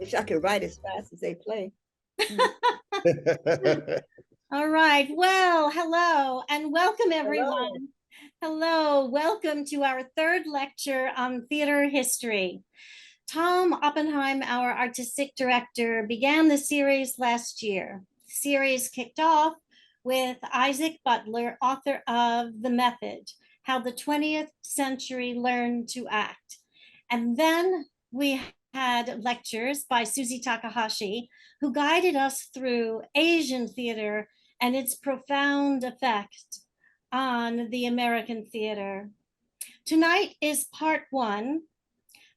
Wish I could write as fast as they play. All right. Well, hello and welcome, everyone. Hello. Welcome to our third lecture on theater history. Tom Oppenheim, our artistic director, began the series last year. The series kicked off with Isaac Butler, author of The Method, How the 20th Century Learned to Act. And then we had lectures by Susie Takahashi, who guided us through Asian theater and its profound effect on the American theater. Tonight is part one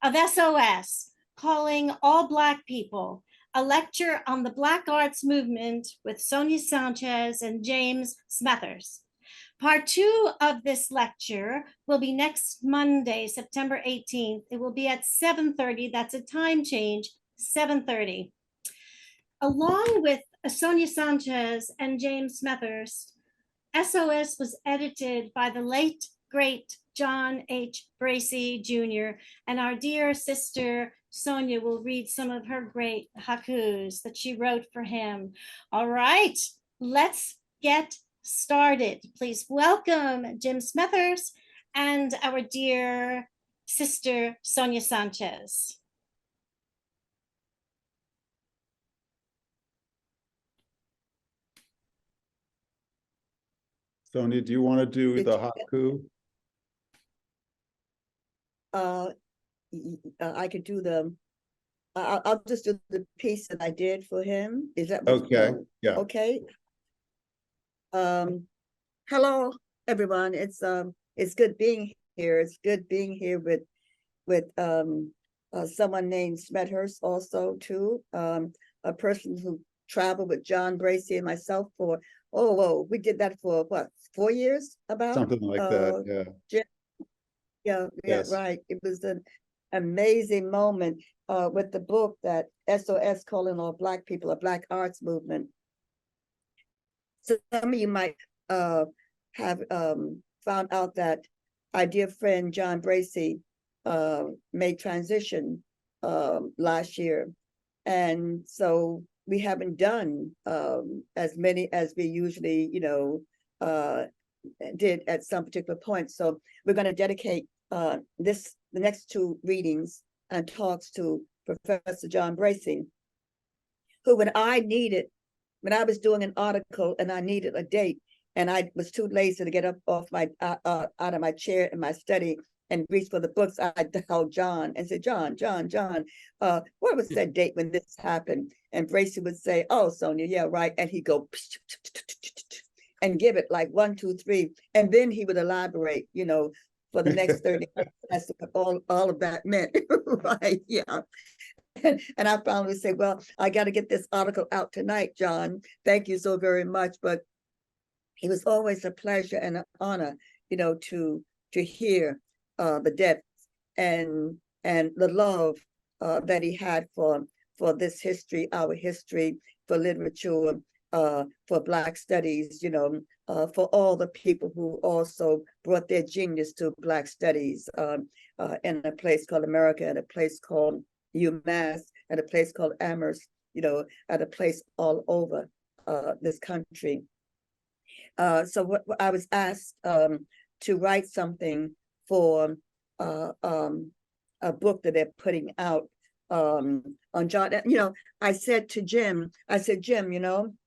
of S.O.S, Calling All Black People, a lecture on the Black Arts Movement with Sonia Sanchez and James Smethurst. Part two of this lecture will be next Monday, September 18th. It will be at 7:30. That's a time change, 7:30. Along with Sonia Sanchez and James Smethurst, S.O.S was edited by the late, great John H. Bracey Jr., and our dear sister Sonia will read some of her great haikus that she wrote for him. All right, let's get started. Please welcome Jim Smethurst and our dear sister Sonia Sanchez. Sonia, do you want to do the haiku? I could do the. I'll just do the piece that I did for him. Is that okay? Yeah. Okay. Hello, everyone. It's good being here. It's good being here with someone named Smethurst also too. A person who traveled with John Bracey and myself for we did that for what, 4 years? About something like that. Yes. Right. It was an amazing moment with the book that S.O.S, Calling All Black People, a Black Arts Movement. Some of you might have found out that our dear friend John Bracey made transition last year, and so we haven't done as many as we usually did at some particular point. So we're going to dedicate the next two readings and talks to Professor John Bracey, who when I was doing an article and I needed a date and I was too lazy to get up off my out of my chair in my study and reach for the books, I called John and said, John, what was that date when this happened? And Bracey would say, oh, Sonia, yeah, right. And he'd go and give it like 1, 2, 3. And then he would elaborate, for the next 30 minutes as to what all of that meant. Right, yeah. And I finally said, well, I got to get this article out tonight, John. Thank you so very much. But it was always a pleasure and an honor, to hear the depth and the love that he had for this history, our history, for literature, for Black studies, for all the people who also brought their genius to Black studies in a place called America, and a place called UMass, and a place called Amherst, at a place all over this country. So what I was asked to write something for a book that they're putting out on John. I said to Jim, Jim,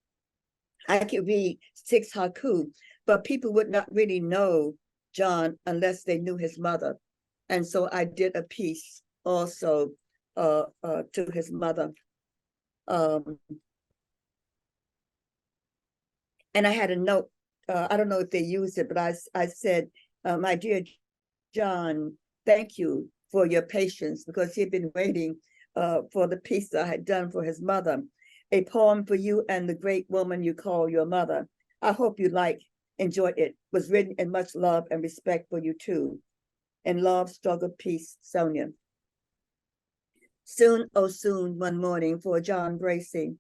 I could read 6 haiku, but people would not really know John unless they knew his mother. And so I did a piece also to his mother. And I had a note, I don't know if they used it, but I said, my dear John, thank you for your patience, because he'd been waiting for the piece that I had done for his mother. A poem for you and the great woman you call your mother. I hope you enjoyed it. Was written in much love and respect for you too. In love, struggle, peace, Sonia. Soon, oh soon, one morning for John Bracey.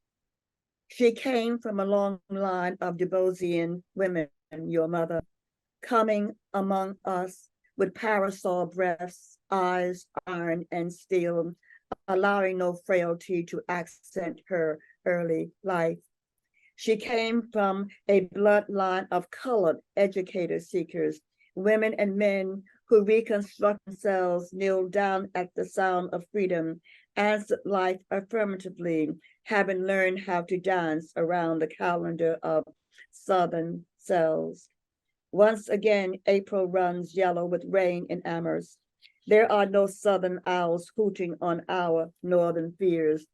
She came from a long line of Debosian women, your mother, coming among us with parasol breaths, eyes, iron and steel, allowing no frailty to accent her early life. She came from a bloodline of colored educator seekers, women and men who reconstruct themselves, kneel down at the sound of freedom, answered life affirmatively, having learned how to dance around the calendar of Southern cells. Once again, April runs yellow with rain in Amherst. There are no Southern owls hooting on our northern fears.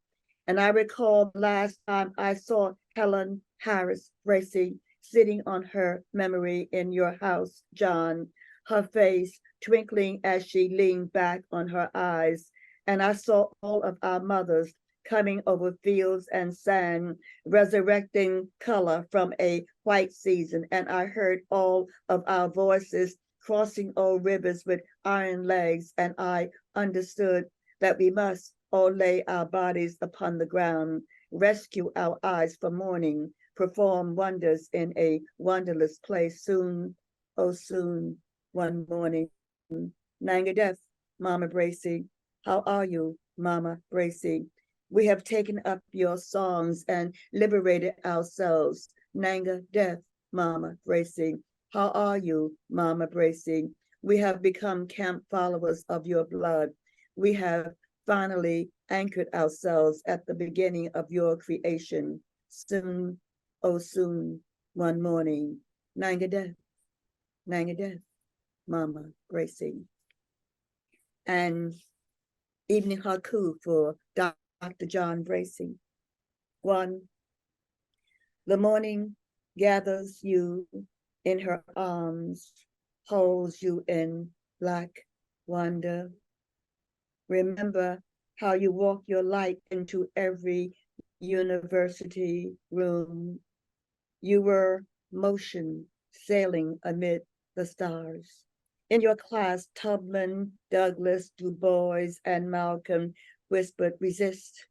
And I recall last time I saw Helen Harris Bracy sitting on her memory in your house, John, her face twinkling as she leaned back on her eyes. And I saw all of our mothers coming over fields and sand, resurrecting color from a white season. And I heard all of our voices crossing old rivers with iron legs. And I understood that we must all lay our bodies upon the ground, rescue our eyes from mourning, perform wonders in a wonderless place. Soon, oh soon, one morning. Nanga Death, Mama Bracy. How are you, Mama Bracy? We have taken up your songs and liberated ourselves. Nanga Death, Mama Bracy. How are you, Mama Bracy? We have become camp followers of your blood. We have finally anchored ourselves at the beginning of your creation. Soon, oh soon, one morning. Nanga Death, Mama Bracy. And evening haiku for Dr. John Bracy. One, the morning gathers you in her arms, holds you in black wonder. Remember how you walk your light into every university room. You were motion sailing amid the stars. In your class, Tubman, Douglas, Du Bois, and Malcolm whispered, resist,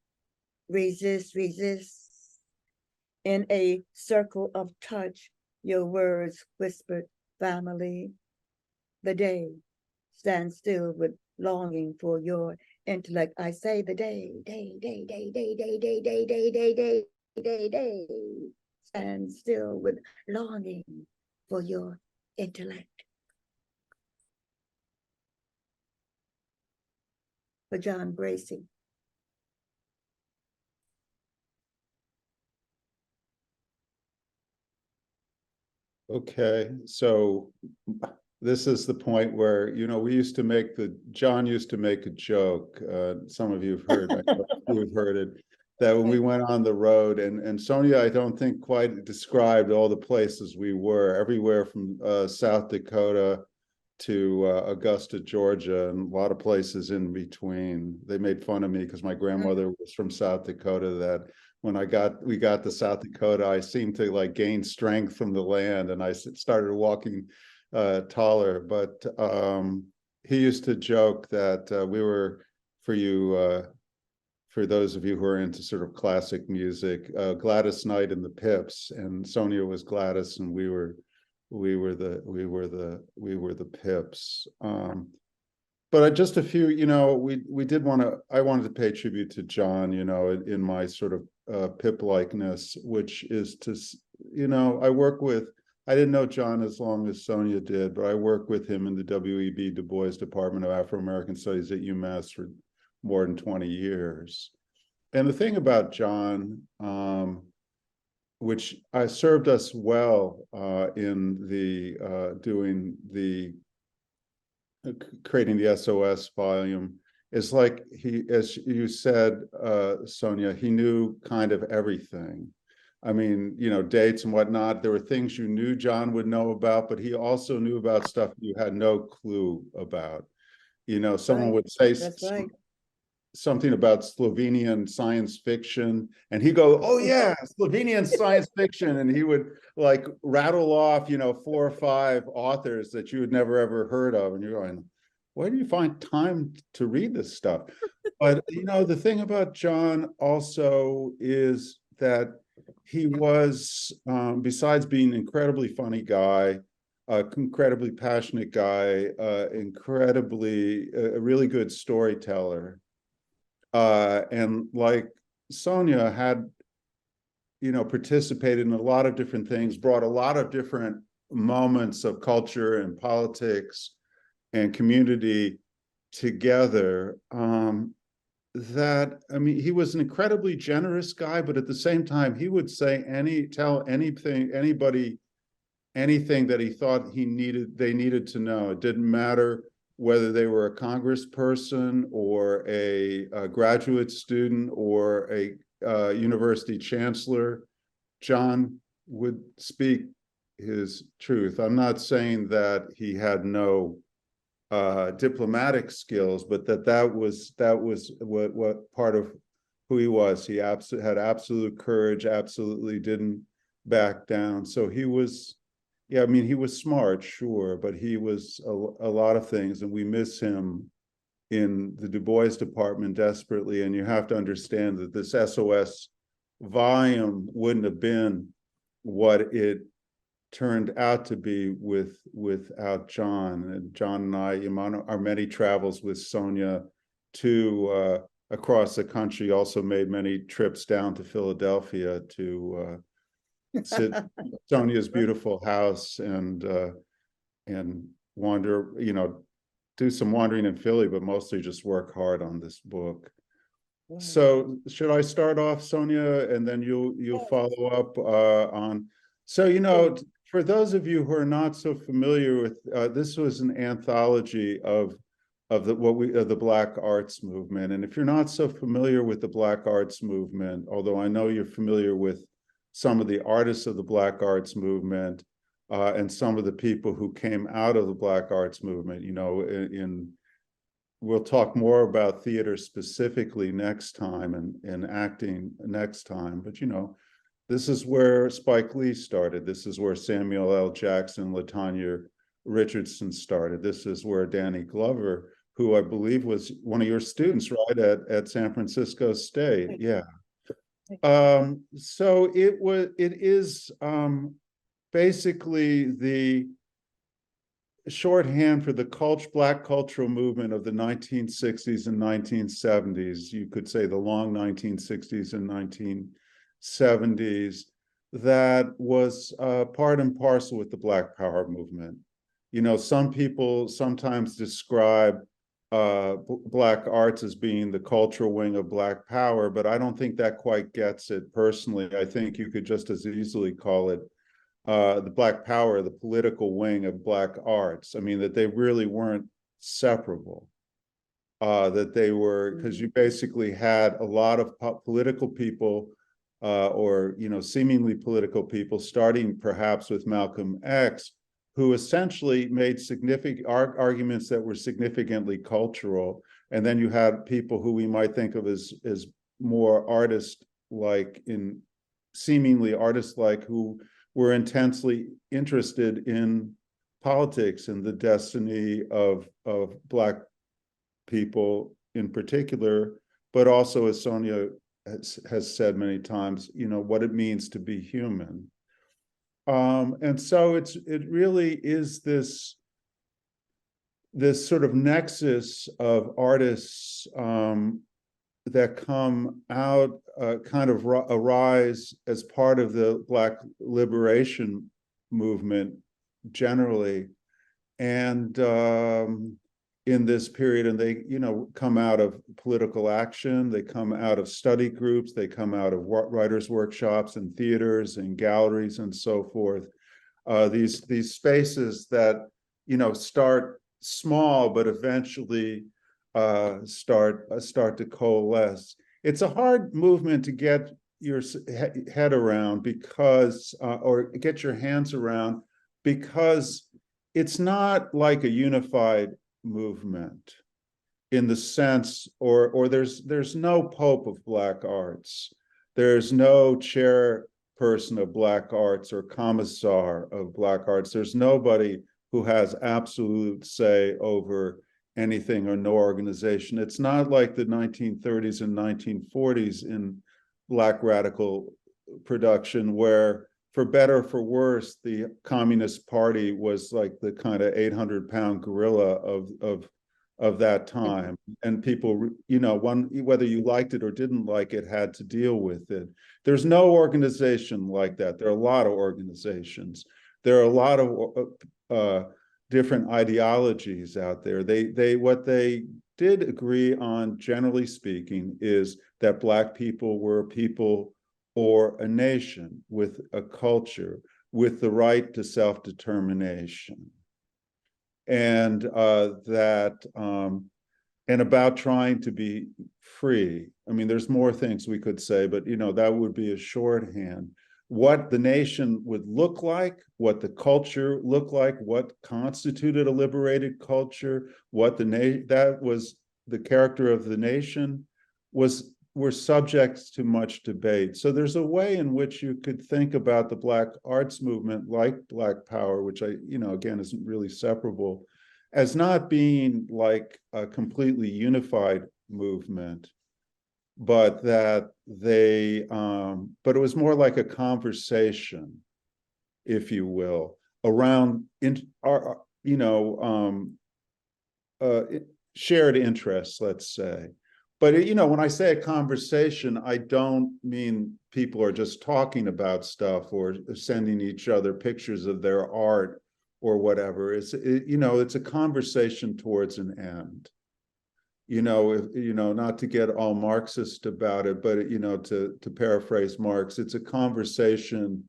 resist, resist. In a circle of touch, your words whispered, family. The day stands still with longing for your intellect. I say the day stands still with longing for your intellect. For John Bracy. Okay, so this is the point where, John used to make a joke. Some of you have heard, I know you have heard it, that when we went on the road, and Sonia, I don't think quite described all the places we were, everywhere from South Dakota to Augusta, Georgia, and a lot of places in between. They made fun of me because my grandmother was from South Dakota, that when we got to South Dakota, I seemed to like gain strength from the land, and I started walking taller. But he used to joke that we were, for those of you who are into sort of classic music, Gladys Knight and the Pips, and Sonia was Gladys, and we were the Pips. But just a few, I wanted to pay tribute to John, in my sort of Pip likeness, which is to, I didn't know John as long as Sonia did, but I worked with him in the W.E.B. Du Bois Department of Afro-American Studies at UMass for more than 20 years. And the thing about John, which served us well in creating the S.O.S. volume, is like as you said, Sonia, he knew kind of everything. I mean, dates and whatnot. There were things you knew John would know about, but he also knew about stuff you had no clue about. Someone would say something about Slovenian science fiction, and he'd go, oh yeah, Slovenian science fiction, and he would like rattle off 4 or 5 authors that you had never ever heard of, and you're going, where do you find time to read this stuff? But the thing about John also is that he was, besides being an incredibly funny guy, incredibly passionate guy, a really good storyteller. And like Sonia had, participated in a lot of different things, brought a lot of different moments of culture and politics and community together. That, I mean, he was an incredibly generous guy, but at the same time, he would tell anybody anything that he thought they needed to know. It didn't matter whether they were a congressperson or a graduate student or a university chancellor. John would speak his truth. I'm not saying that he had no diplomatic skills, but that was what part of who he was. He had absolute courage, absolutely didn't back down. So he was, yeah, I mean, he was smart, sure, but he was a lot of things, and we miss him in the Du Bois department desperately. And you have to understand that this S.O.S. volume wouldn't have been what it turned out to be without John. And John and I, our many travels with Sonia to across the country, also made many trips down to Philadelphia to sit Sonia's beautiful house and wander, do some wandering in Philly, but mostly just work hard on this book. Wow. So should I start off, Sonia, and then you'll follow up on? So, for those of you who are not so familiar with, this was an anthology of the Black Arts Movement. And if you're not so familiar with the Black Arts Movement, although I know you're familiar with some of the artists of the Black Arts Movement and some of the people who came out of the Black Arts Movement, we'll talk more about theater specifically next time and acting next time. But, this is where Spike Lee started. This is where Samuel L. Jackson, LaTanya Richardson started. This is where Danny Glover, who I believe was one of your students, right, at San Francisco State. Yeah. So it is basically the shorthand for the Black cultural movement of the 1960s and 1970s. You could say the long 1960s and 1970s, that was part and parcel with the Black Power movement. Some people sometimes describe Black arts as being the cultural wing of Black Power, but I don't think that quite gets it personally. I think you could just as easily call it the Black Power, the political wing of Black arts. I mean, that they really weren't separable. That they were, because you basically had a lot of political people or seemingly political people, starting perhaps with Malcolm X, who essentially made significant arguments that were significantly cultural. And then you had people who we might think of as more artist-like, seemingly artist-like, who were intensely interested in politics and the destiny of Black people in particular, but also, as Sonia has said many times, what it means to be human. And so it really is this sort of nexus of artists that come out, kind of arise as part of the Black liberation movement generally, and in this period, and they come out of political action, they come out of study groups, they come out of writers' workshops and theaters and galleries and so forth. These spaces that start small but eventually start to coalesce. It's a hard movement to get your head around because, or get your hands around, because it's not like a unified movement in the sense, or there's no Pope of Black arts. There's no chairperson of Black arts or commissar of Black arts. There's nobody who has absolute say over anything, or no organization. It's not like the 1930s and 1940s in Black radical production, where, for better or for worse, the Communist Party was like the kind of 800-pound gorilla of of that time, and people, you know, whether you liked it or didn't like it, had to deal with it. There's no organization like that. There are a lot of organizations. There are a lot of different ideologies out there. What they did agree on, generally speaking, is that Black people were a people or a nation with a culture, with the right to self-determination. And and about trying to be free. I mean, there's more things we could say, but you know, that would be a shorthand. What the nation would look like, what the culture looked like, what constituted a liberated culture, what that was the character of the nation, were subjects to much debate. So there's a way in which you could think about the Black arts movement, like Black Power, which you know, again, isn't really separable, as not being like a completely unified movement, but that but it was more like a conversation, if you will, around shared interests, let's say. But, you know, when I say a conversation, I don't mean people are just talking about stuff or sending each other pictures of their art or whatever. You know, it's a conversation towards an end. You know, not to get all Marxist about it, but, you know, to paraphrase Marx, it's a conversation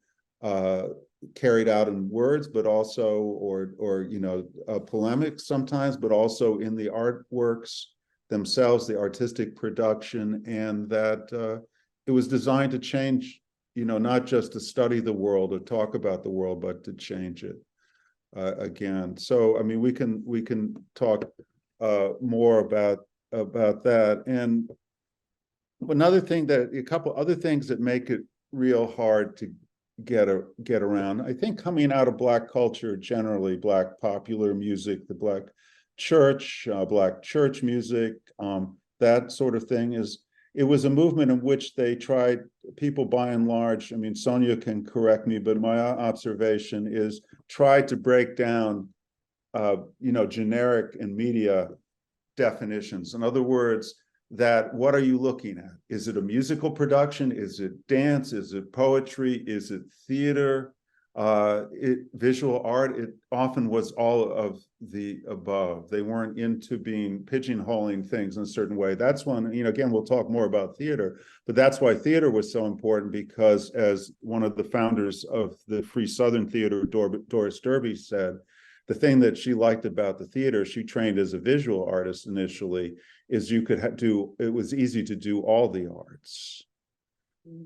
carried out in words, but also, or you know, polemics sometimes, but also in the artworks themselves, the artistic production, and that it was designed to change, you know, not just to study the world or talk about the world, but to change it again. So, I mean, we can talk more about that. And another thing a couple other things that make it real hard to get around, I think, coming out of Black culture generally, Black popular music, the Black church, Black church music, that sort of thing, it was a movement in which they tried, people by and large, I mean, Sonia can correct me, but my observation is tried to break down, you know, generic and media definitions. In other words, that what are you looking at? Is it a musical production? Is it dance? Is it poetry? Is it theater? Visual art? It often was all of the above. They weren't into being pigeonholing things in a certain way. That's when, you know, again, we'll talk more about theater, but that's why theater was so important, because as one of the founders of the Free Southern Theater, Doris Derby, said, the thing that she liked about the theater, she trained as a visual artist initially, is you could it was easy to do all the arts.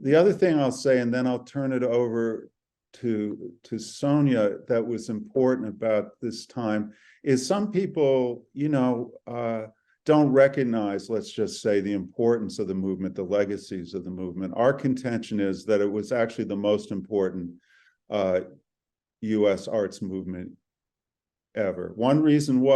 The other thing I'll say, and then I'll turn it over to Sonia, that was important about this time, is some people, you know, don't recognize, let's just say, the importance of the movement, the legacies of the movement. Our contention is that it was actually the most important U.S. arts movement ever. One reason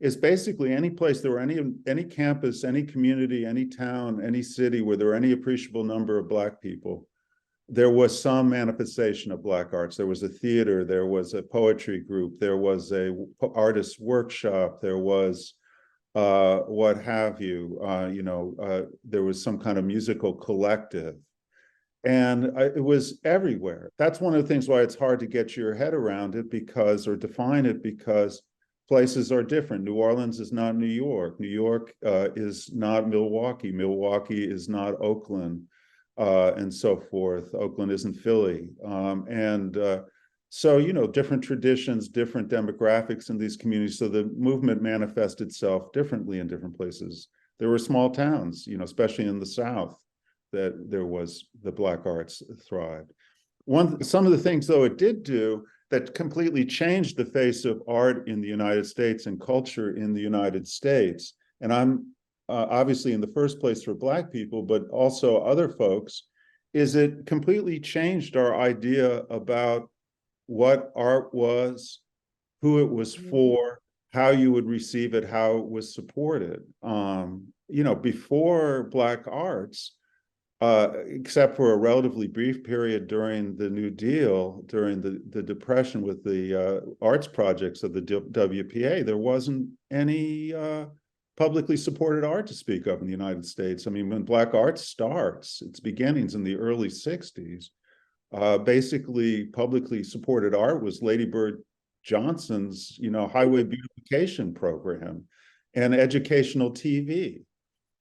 is basically any place there were any campus, any community, any town, any city where there were any appreciable number of Black people, there was some manifestation of Black arts. There was a theater, there was a poetry group, there was a artist workshop, there was what have you, you know, there was some kind of musical collective. And it was everywhere. That's one of the things why it's hard to get your head around it, because, or define it, because places are different. New Orleans is not New York. New York is not Milwaukee. Milwaukee is not Oakland, and so forth. Oakland isn't Philly. So, you know, different traditions, different demographics in these communities. So the movement manifests itself differently in different places. There were small towns, you know, especially in the South, that there was the Black arts thrived. Some of the things, though, it did do that completely changed the face of art in the United States and culture in the United States. And I'm obviously in the first place for Black people, but also other folks, is it completely changed our idea about what art was, who it was for, how you would receive it, how it was supported. You know, before Black arts, except for a relatively brief period during the New Deal, during the Depression with the arts projects of the WPA, there wasn't any publicly supported art to speak of in the United States. I mean, when Black art starts, its beginnings in the early 60s, basically publicly supported art was Lady Bird Johnson's, highway beautification program and educational TV.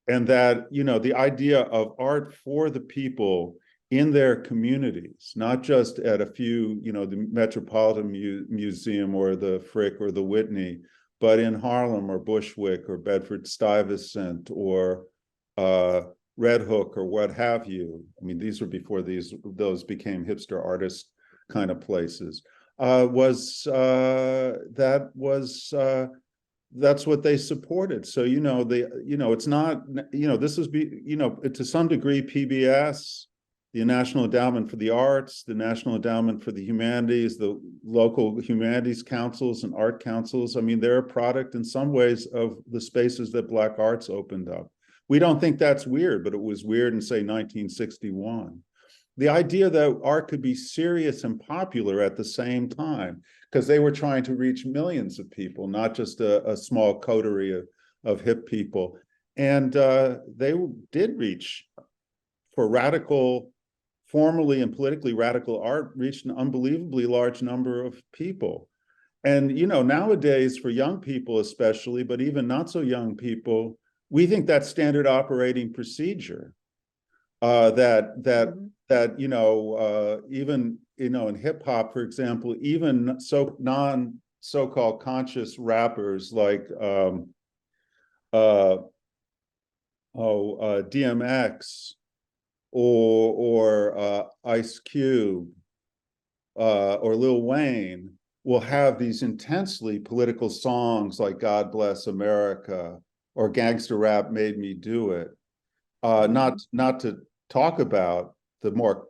And that, the idea of art for the people in their communities, not just at a few, the Metropolitan Museum or the Frick or the Whitney, but in Harlem or Bushwick or Bedford-Stuyvesant or Red Hook or what have you. I mean, these were before those became hipster artist kind of places. That's what they supported. So, it's not, this is, to some degree, PBS, the National Endowment for the Arts, the National Endowment for the Humanities, the local humanities councils and art councils. I mean, they're a product in some ways of the spaces that Black arts opened up. We don't think that's weird, but it was weird in, say, 1961. The idea that art could be serious and popular at the same time, because they were trying to reach millions of people, not just a small coterie of hip people. And they did reach, for radical, formally and politically radical art, reached an unbelievably large number of people. And, nowadays, for young people especially, but even not so young people, we think that's standard operating procedure. That even in hip hop, for example, even so-called conscious rappers like DMX or Ice Cube or Lil Wayne will have these intensely political songs like God Bless America or Gangster Rap Made Me Do It. Not to talk about the more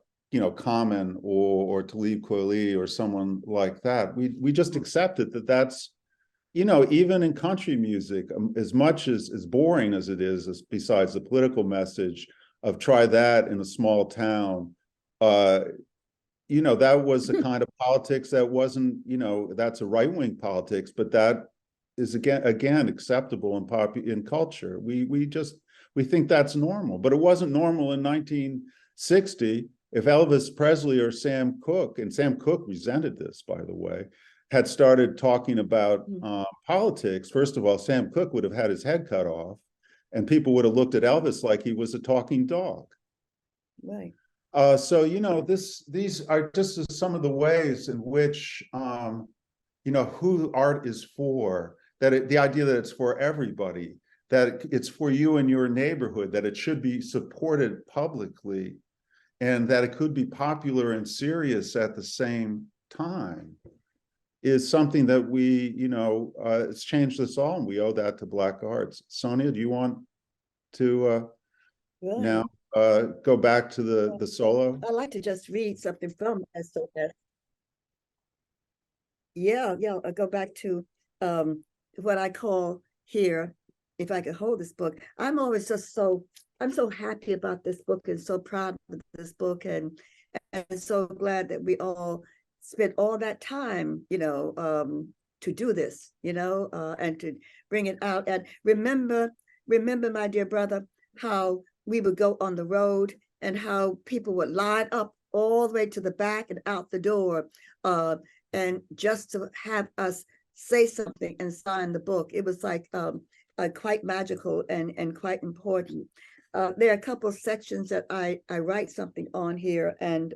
Common or Talib Kweli or someone like that. We just accepted that that's even in country music, as much as boring as it is, besides the political message of try that in a small town, that was a kind of politics that wasn't, that's a right-wing politics, but that is again acceptable in culture. We think that's normal, but it wasn't normal in 1960 if Elvis Presley or Sam Cooke, and Sam Cooke resented this, by the way, had started talking about politics. First of all, Sam Cooke would have had his head cut off, and people would have looked at Elvis like he was a talking dog. Right. So, these are just some of the ways in which, who art is for, the idea that it's for everybody, that it's for you in your neighborhood, that it should be supported publicly, and that it could be popular and serious at the same time, is something that we, it's changed us all, and we owe that to Black arts. Sonia, do you want to now go back to the solo? I'd like to just read something from S.O.S. Yeah, I'll go back to what I call here, if I could hold this book. I'm always just I'm so happy about this book and so proud of this book, and so glad that we all spent all that time, to do this, and to bring it out. And remember, my dear brother, how we would go on the road and how people would line up all the way to the back and out the door, and just to have us say something and sign the book. It was like quite magical and quite important. There are a couple of sections that I write something on here, and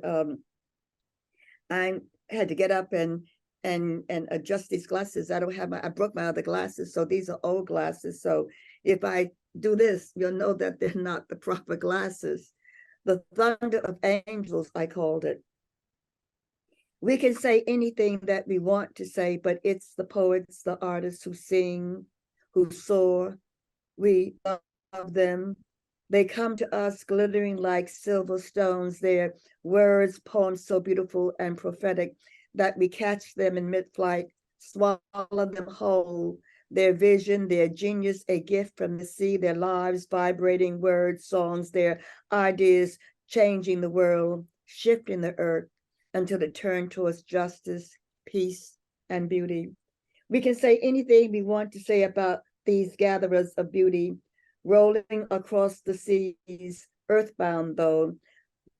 I had to get up and adjust these glasses. I broke my other glasses, so these are old glasses. So if I do this, you'll know that they're not the proper glasses. The thunder of angels, I called it. We can say anything that we want to say, but it's the poets, the artists who sing, who soar. We love them. They come to us glittering like silver stones, their words, poems so beautiful and prophetic that we catch them in mid-flight, swallow them whole, their vision, their genius, a gift from the sea, their lives, vibrating words, songs, their ideas, changing the world, shifting the earth until it turned towards justice, peace, and beauty. We can say anything we want to say about these gatherers of beauty, rolling across the seas, earthbound though,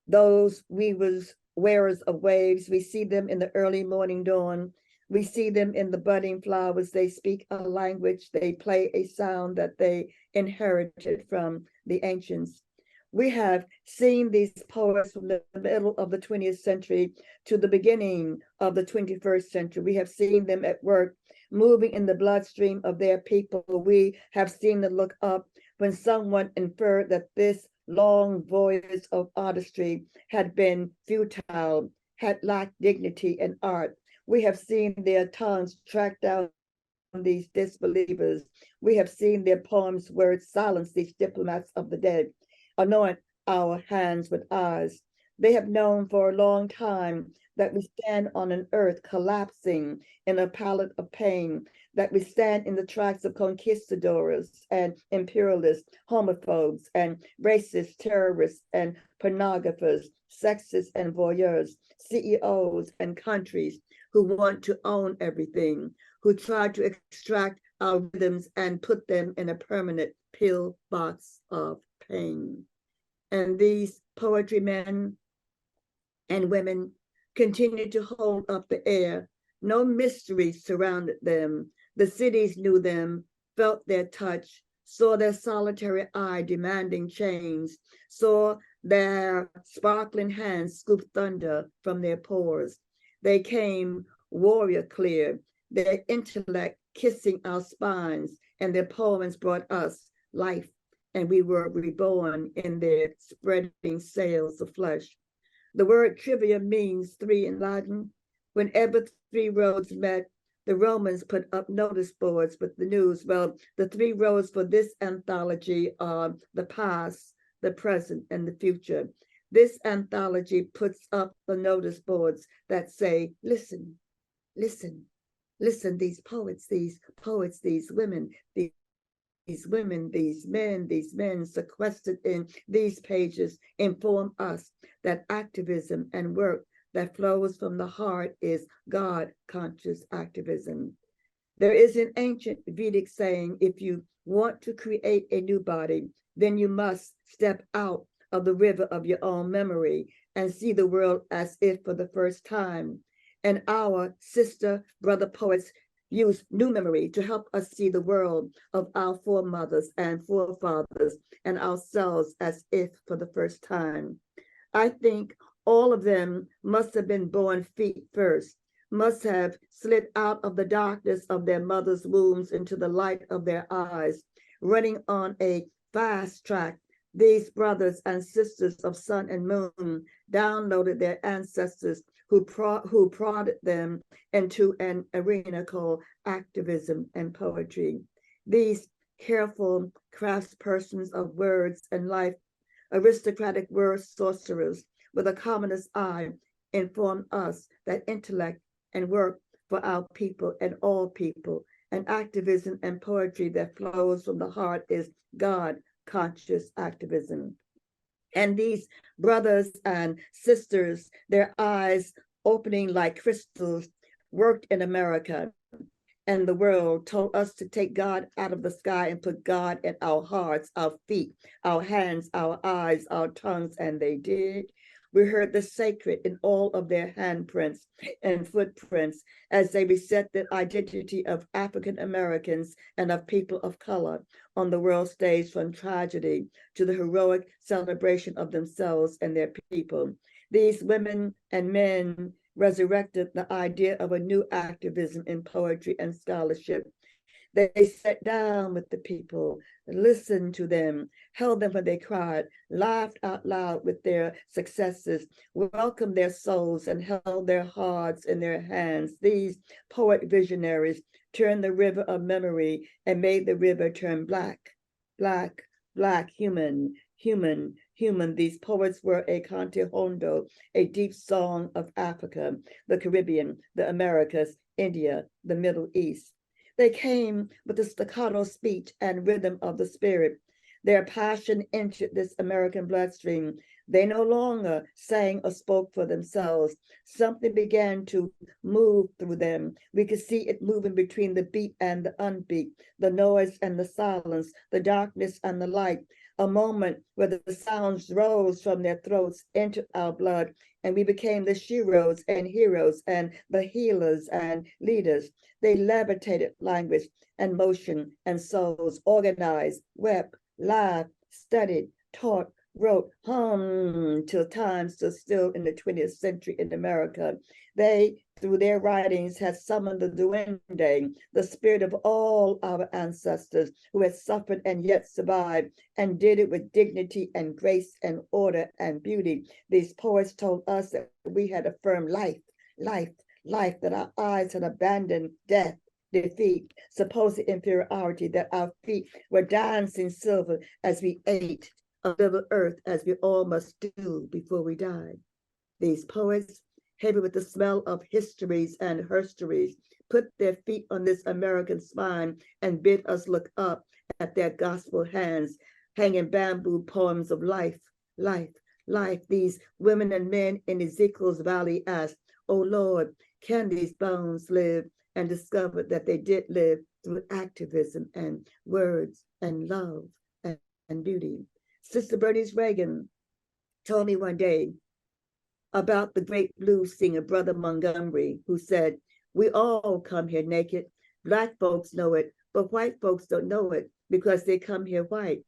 those wearers of waves, we see them in the early morning dawn. We see them in the budding flowers. They speak a language. They play a sound that they inherited from the ancients. We have seen these poets from the middle of the 20th century to the beginning of the 21st century. We have seen them at work, moving in the bloodstream of their people. We have seen them look up when someone inferred that this long voyage of artistry had been futile, had lacked dignity and art. We have seen their tongues track down these disbelievers. We have seen their poems' words silence these diplomats of the dead, anoint our hands with eyes. They have known for a long time that we stand on an earth collapsing in a palette of pain, that we stand in the tracks of conquistadors and imperialists, homophobes and racist terrorists and pornographers, sexists and voyeurs, CEOs and countries who want to own everything, who try to extract our rhythms and put them in a permanent pillbox of pain. And these poetry men and women continue to hold up the air. No mystery surrounded them. The cities knew them, felt their touch, saw their solitary eye demanding change, saw their sparkling hands scoop thunder from their pores. They came warrior clear, their intellect kissing our spines, and their poems brought us life, and we were reborn in their spreading sails of flesh. The word trivia means three in Latin. Whenever three roads met, the Romans put up notice boards with the news. Well, the three roads for this anthology are the past, the present, and the future. This anthology puts up the notice boards that say, listen, listen, listen, these poets, these women, these women, these men sequestered in these pages inform us that activism and work that flows from the heart is God-conscious activism. There is an ancient Vedic saying, if you want to create a new body, then you must step out of the river of your own memory and see the world as if for the first time. And our sister, brother poets use new memory to help us see the world of our foremothers and forefathers and ourselves as if for the first time. I think all of them must have been born feet first, must have slid out of the darkness of their mother's wombs into the light of their eyes, running on a fast track. These brothers and sisters of sun and moon downloaded their ancestors who prodded them into an arena called activism and poetry. These careful craftspersons of words and life, aristocratic word sorcerers with a commonest eye, inform us that intellect and work for our people and all people, and activism and poetry that flows from the heart is God-conscious activism. And these brothers and sisters, their eyes opening like crystals, worked in America and the world, told us to take God out of the sky and put God in our hearts, our feet, our hands, our eyes, our tongues, and they did. We heard the sacred in all of their handprints and footprints as they reset the identity of African Americans and of people of color on the world stage, from tragedy to the heroic celebration of themselves and their people. These women and men resurrected the idea of a new activism in poetry and scholarship. They sat down with the people, listened to them, held them when they cried, laughed out loud with their successes, welcomed their souls, and held their hearts in their hands. These poet visionaries turned the river of memory and made the river turn black, black, black, human, human, human. These poets were a Cante Hondo, a deep song of Africa, the Caribbean, the Americas, India, the Middle East. They came with the staccato speech and rhythm of the spirit. Their passion entered this American bloodstream. They no longer sang or spoke for themselves. Something began to move through them. We could see it moving between the beat and the unbeat, the noise and the silence, the darkness and the light. A moment where the sounds rose from their throats into our blood, and we became the sheroes and heroes and the healers and leaders. They levitated language and motion and souls, organized, wept, laughed, studied, taught, wrote, till time stood still in the 20th century in America. They, through their writings, had summoned the duende, the spirit of all our ancestors who had suffered and yet survived, and did it with dignity and grace and order and beauty. These poets told us that we had affirmed life, life, that our eyes had abandoned death, defeat, supposed inferiority, that our feet were dancing silver as we ate of the earth, as we all must do before we die. These poets, heavy with the smell of histories and herstories, put their feet on this American spine and bid us look up at their gospel hands, hanging bamboo poems of life, life. These women and men in Ezekiel's valley asked, "Oh Lord, can these bones live?" and discovered that they did live through activism and words and love and beauty. Sister Bernice Reagan told me one day about the great blues singer, Brother Montgomery, who said, "We all come here naked. Black folks know it, but white folks don't know it because they come here white.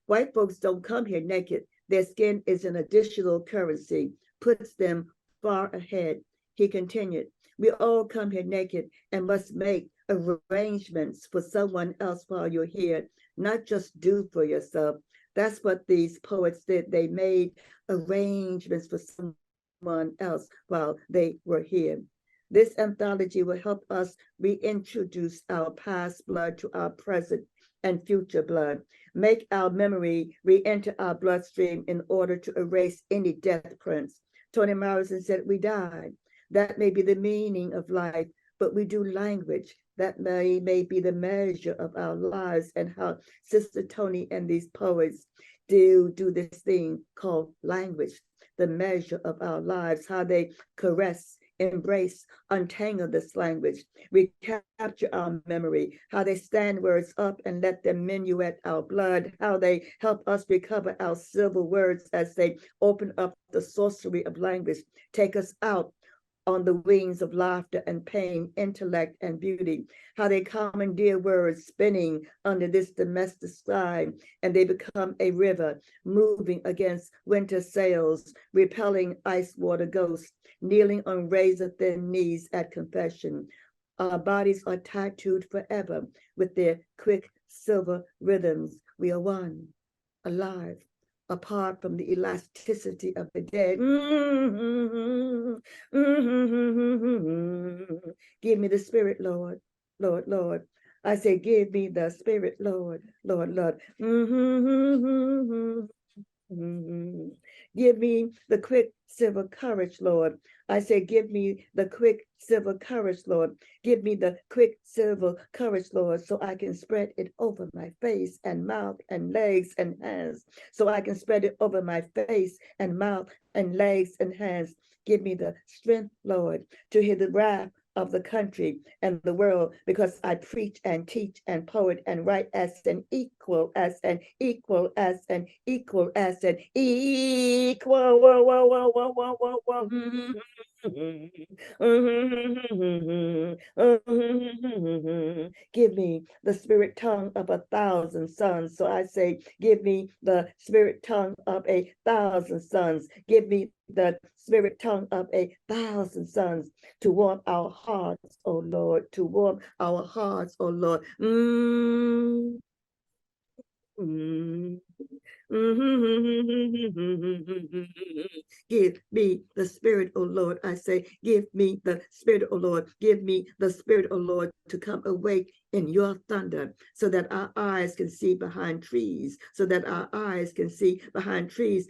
White folks don't come here naked. Their skin is an additional currency, puts them far ahead." He continued, "We all come here naked and must make arrangements for someone else while you're here, not just do for yourself." That's what these poets did. They made arrangements for someone else while they were here. This anthology will help us reintroduce our past blood to our present and future blood, make our memory re-enter our bloodstream in order to erase any death prints. Toni Morrison said, "We died. That may be the meaning of life, but we do language. That may be the measure of our lives," and how Sister Toni and these poets do this thing called language, the measure of our lives, how they caress, embrace, untangle this language, recapture our memory, how they stand words up and let them minuet our blood, how they help us recover our silver words as they open up the sorcery of language, take us out on the wings of laughter and pain, intellect and beauty, how they commandeer words spinning under this domestic sky, and they become a river moving against winter sails, repelling ice water ghosts, kneeling on razor-thin knees at confession. Our bodies are tattooed forever with their quick silver rhythms. We are one, alive, apart from the elasticity of the dead. Give me the spirit, Lord, Lord, Lord. I say, give me the spirit, Lord, Lord, Lord. Give me the quick silver courage, Lord. I say, give me the quick silver courage, Lord. Give me the quick silver courage, Lord, so I can spread it over my face and mouth and legs and hands. So I can spread it over my face and mouth and legs and hands. Give me the strength, Lord, to hear the wrath of the country and the world, because I preach and teach and poet and write as an equal, as an equal, as an equal, as an equal. Whoa, whoa, whoa, whoa, whoa, whoa, whoa. Give me the spirit tongue of 1,000 sons. So I say, give me the spirit tongue of 1,000 sons. Give me the spirit tongue of 1,000 sons to warm our hearts, oh Lord, to warm our hearts, oh Lord. Give me the spirit, oh Lord. I say, give me the spirit, oh Lord. Give me the spirit, oh Lord, to come awake in your thunder, so that our eyes can see behind trees, so that our eyes can see behind trees.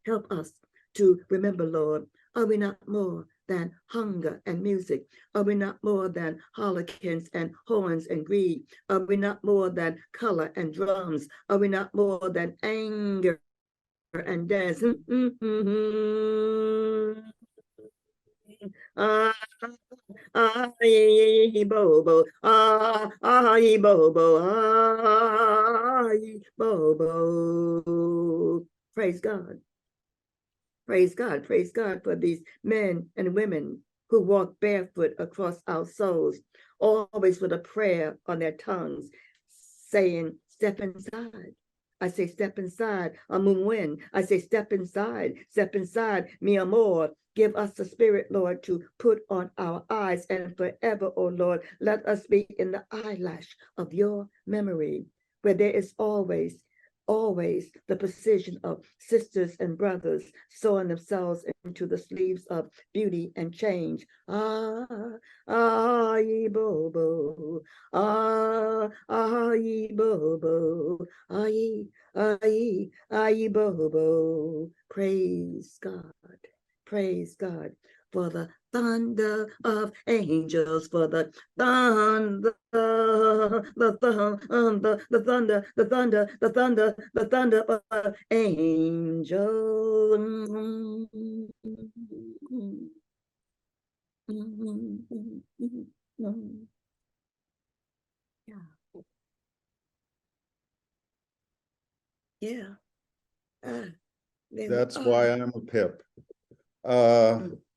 Help us to remember, Lord, are we not more than hunger and music? Are we not more than harlequins and horns and greed? Are we not more than color and drums? Are we not more than anger and dance? Ah, bobo, bobo, bobo. Praise God. Praise God. Praise God for these men and women who walk barefoot across our souls, always with a prayer on their tongues, saying, step inside. I say, step inside, Amunwen. I say, step inside, mi amor. Give us the spirit, Lord, to put on our eyes, and forever, oh Lord, let us be in the eyelash of your memory, where there is always the precision of sisters and brothers sewing themselves into the sleeves of beauty and change. Ye bobo, ye bobo, ye bobo. Praise God. Praise God for the thunder of angels, for the thunder, the thunder, the thunder, the thunder, the thunder, the thunder of angels. Yeah. That's why I'm a pip.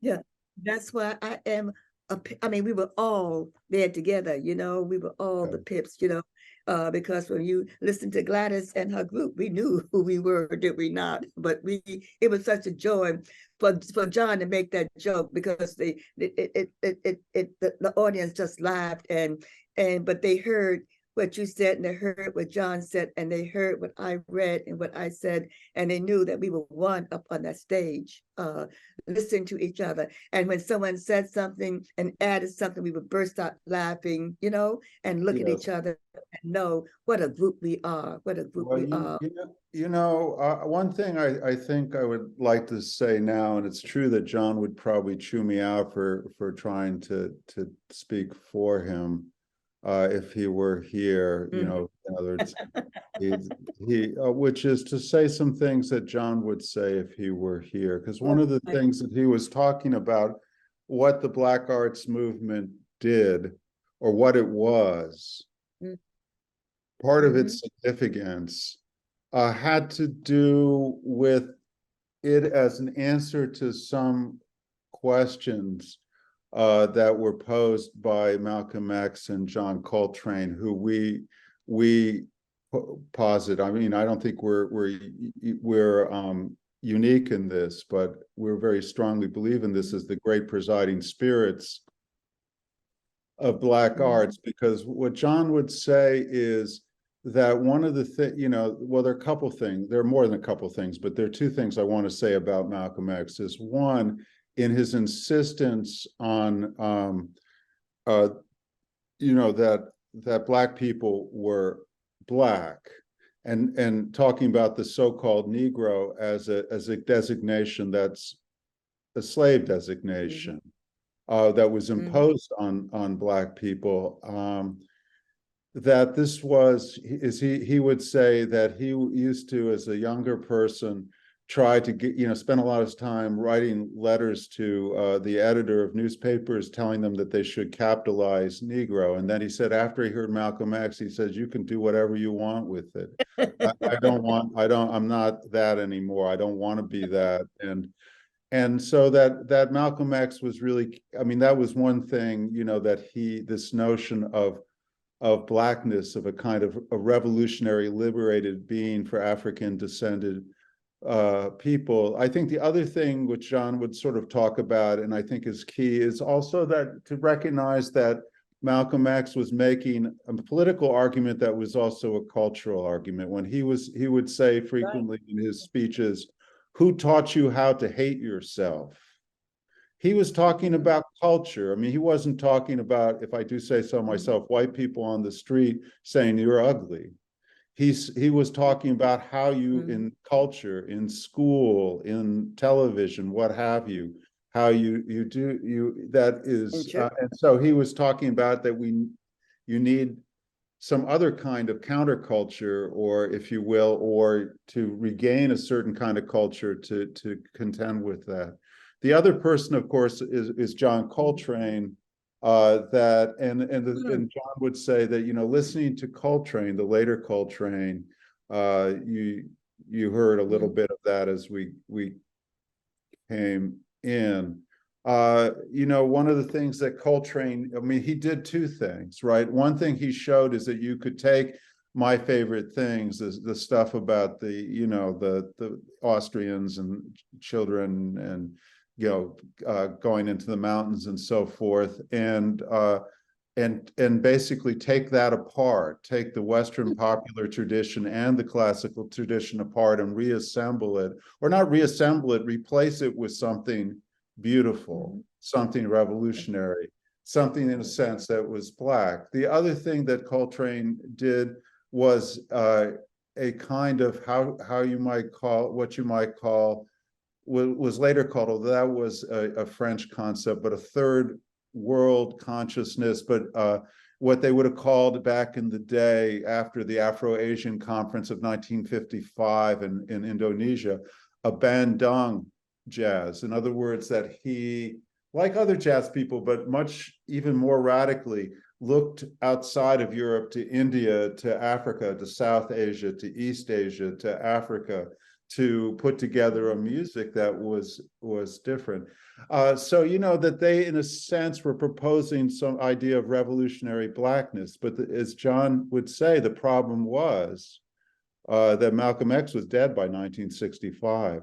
Yeah, that's why I am I mean, we were all there together, you know, we were all the pips, you know, because when you listen to Gladys and her group, we knew who we were, did we not? But it was such a joy for John to make that joke, because the audience just laughed, but they heard what you said, and they heard what John said, and they heard what I read and what I said, and they knew that we were one up on that stage, listening to each other. And when someone said something and added something, we would burst out laughing, you know, and look at each other and know what a group we are, what a group we are. One thing I think I would like to say now, and it's true that John would probably chew me out for trying to speak for him, if he were here, you know, in other words, which is to say some things that John would say if he were here. Because one of the things that he was talking about, what the Black Arts movement did, or what it was, part of its significance had to do with it as an answer to some questions that were posed by Malcolm X and John Coltrane, who we posit. I mean, I don't think we're unique in this, but we're very strongly believe in this as the great presiding spirits of Black arts, because what John would say is that one of the things, you know, well, there are a couple things, there are more than a couple things, but there are two things I want to say about Malcolm X. Is one, in his insistence on, you know, that Black people were Black, and talking about the so-called Negro as a designation that's a slave designation that was imposed on Black people. That this was, he would say that he used to, as a younger person, try to get, you know, spend a lot of time writing letters to the editor of newspapers, telling them that they should capitalize Negro. And then he said, after he heard Malcolm X, he says, you can do whatever you want with it. I'm not that anymore. I don't want to be that. And so that Malcolm X was really, I mean, that was one thing, you know, that this notion of Blackness, of a kind of a revolutionary, liberated being for African descended people. I think the other thing which John would sort of talk about, and I think is key, is also that to recognize that Malcolm X was making a political argument that was also a cultural argument. When he would say frequently in his speeches, "Who taught you how to hate yourself?" He was talking about culture. I mean, he wasn't talking about, if I do say so myself, white people on the street saying you're ugly. He was talking about how you, in culture, in school, in television, what have you, how you do that is, Sure. and so he was talking about that you need some other kind of counterculture, or if you will, or to regain a certain kind of culture to contend with that. The other person, of course, is John Coltrane. And John would say that, you know, listening to Coltrane, the later Coltrane, you heard a little bit of that as we came in. You know, one of the things that Coltrane, I mean, he did two things, right? One thing he showed is that you could take my favorite things, the stuff about the, you know, the Austrians and children and, you know, going into the mountains and so forth, and basically take that apart, take the Western popular tradition and the classical tradition apart and reassemble it, or not reassemble it, replace it with something beautiful, something revolutionary, something in a sense that was Black. The other thing that Coltrane did was a kind of how you might call, what you might call, was later called, although that was a French concept, but a third world consciousness, but what they would have called back in the day after the Afro-Asian Conference of 1955 in Indonesia, a Bandung jazz. In other words, that he, like other jazz people, but much even more radically, looked outside of Europe to India, to Africa, to South Asia, to East Asia, to Africa, to put together a music that was different. So, you know, that they, in a sense, were proposing some idea of revolutionary Blackness. But as John would say, the problem was that Malcolm X was dead by 1965.